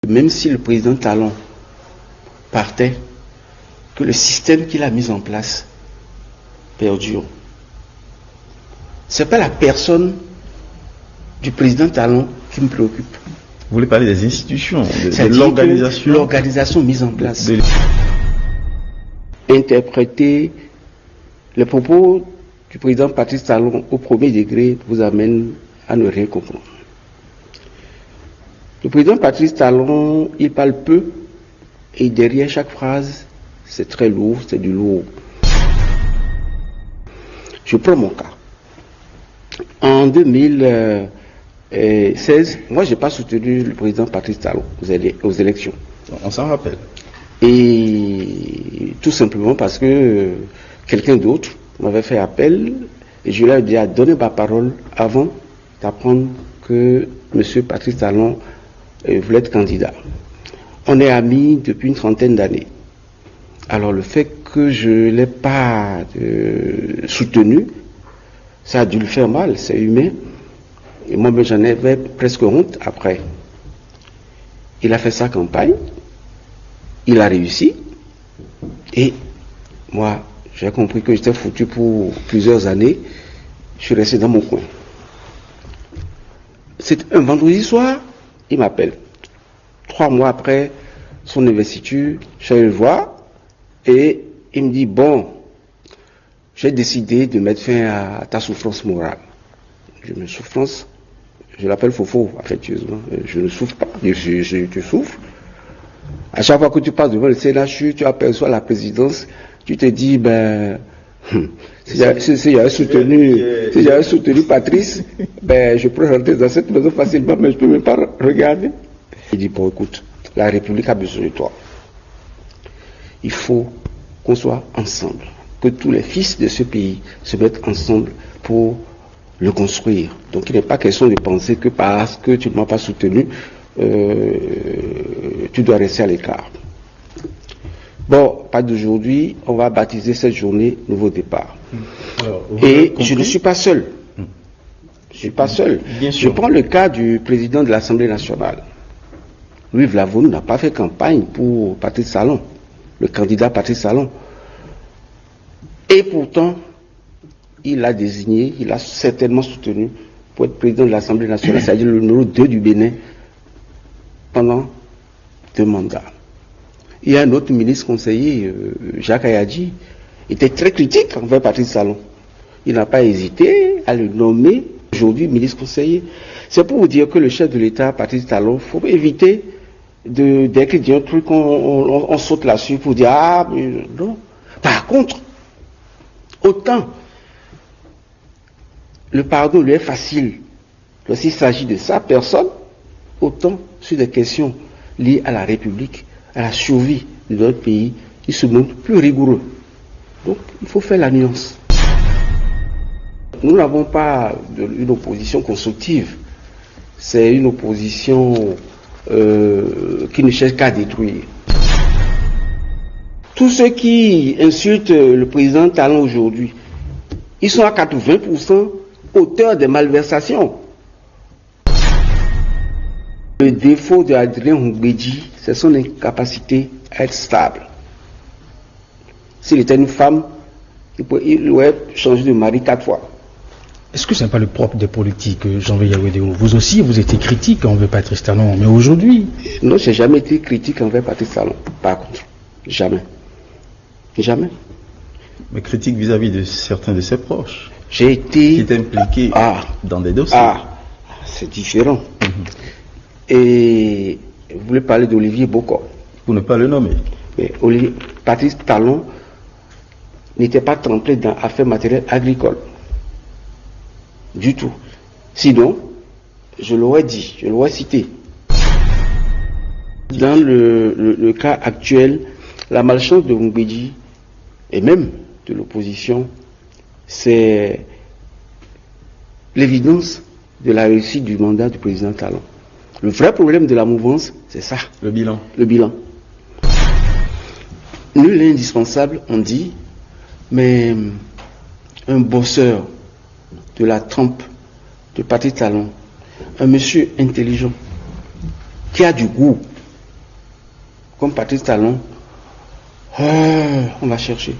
Même si le président Talon partait, que le système qu'il a mis en place perdure. Ce n'est pas la personne du président Talon qui me préoccupe. Vous voulez parler des institutions, de l'organisation. L'organisation mise en place. Interpréter les propos du président Patrice Talon au premier degré vous amène à ne rien comprendre. Le président Patrice Talon, il parle peu et derrière chaque phrase, c'est très lourd, c'est du lourd. Je prends mon cas. En 2016, moi je n'ai pas soutenu le président Patrice Talon aux élections. On s'en rappelle. Et tout simplement parce que quelqu'un d'autre m'avait fait appel et je lui ai dit à donner ma parole avant d'apprendre que M. Patrice Talon voulait être candidat. On est amis depuis une trentaine d'années. Alors le fait que je ne l'ai pas soutenu, ça a dû le faire mal, c'est humain. Et moi, j'en avais presque honte après. Il a fait sa campagne, il a réussi, et moi, j'ai compris que j'étais foutu pour plusieurs années. Je suis resté dans mon coin. C'est un vendredi soir, il m'appelle. 3 mois après son investiture, je suis allé le voir et il me dit, bon, j'ai décidé de mettre fin à ta souffrance morale. Je me souffrance, je l'appelle Fofo, affectueusement. Je ne souffre pas, je souffre. À chaque fois que tu passes devant le CNHU, tu aperçois la présidence, tu te dis, ben, si j'avais soutenu Patrice, ben, je pourrais rentrer dans cette maison facilement, mais je ne peux même pas regarder. Il dit, bon, écoute, la République a besoin de toi. Il faut qu'on soit ensemble, que tous les fils de ce pays se mettent ensemble pour le construire. Donc il n'est pas question de penser que parce que tu ne m'as pas soutenu, tu dois rester à l'écart. Bon, pas d'aujourd'hui, on va baptiser cette journée Nouveau Départ. Alors, et je ne suis pas seul. Je ne suis pas seul. Je prends le cas du président de l'Assemblée nationale. Louis Vlavonou n'a pas fait campagne pour Patrice Talon, le candidat Patrice Talon. Et pourtant, il l'a désigné, il l'a certainement soutenu pour être président de l'Assemblée nationale, c'est-à-dire le numéro 2 du Bénin, pendant 2 mandats. Il y a un autre ministre conseiller, Jacques Ayadji, était très critique envers Patrice Talon. Il n'a pas hésité à le nommer aujourd'hui ministre conseiller. C'est pour vous dire que le chef de l'État, Patrice Talon, il faut éviter dès qu'il dit un truc, on saute là-dessus pour dire ah, mais non. Par contre, autant le pardon lui est facile lorsqu'il s'agit de sa personne, autant sur des questions liées à la République, à la survie de notre pays, il se montre plus rigoureux. Donc, il faut faire la nuance. Nous n'avons pas une opposition constructive. C'est une opposition qui ne cherche qu'à détruire. Tous ceux qui insultent le président Talon aujourd'hui, ils sont à 80% auteurs des malversations. Le défaut de Adrien Mbedji, c'est son incapacité à être stable. S'il était une femme, il aurait changé de mari 4 fois. Est-ce que ce n'est pas le propre des politiques, Janvier Yawédéo? Vous aussi, vous étiez critique envers Patrice Talon, mais aujourd'hui... Non, je n'ai jamais été critique envers Patrice Talon, par contre. Jamais. Jamais. Mais critique vis-à-vis de certains de ses proches. J'ai été... Qui est impliqué dans des dossiers. C'est différent. Et vous voulez parler d'Olivier Bocor. Pour ne pas le nommer. Mais Patrice Talon n'était pas trempé dans affaires matérielles agricoles. Du tout. Sinon, je l'aurais dit, je l'aurais cité. Dans le cas actuel, la malchance de Mbedji, et même de l'opposition, c'est l'évidence de la réussite du mandat du président Talon. Le vrai problème de la mouvance, c'est ça. Le bilan. Le bilan. Nul n'est indispensable, on dit, mais un bosseur de la trempe de Patrice Talon, un monsieur intelligent, qui a du goût, comme Patrice Talon, on va chercher.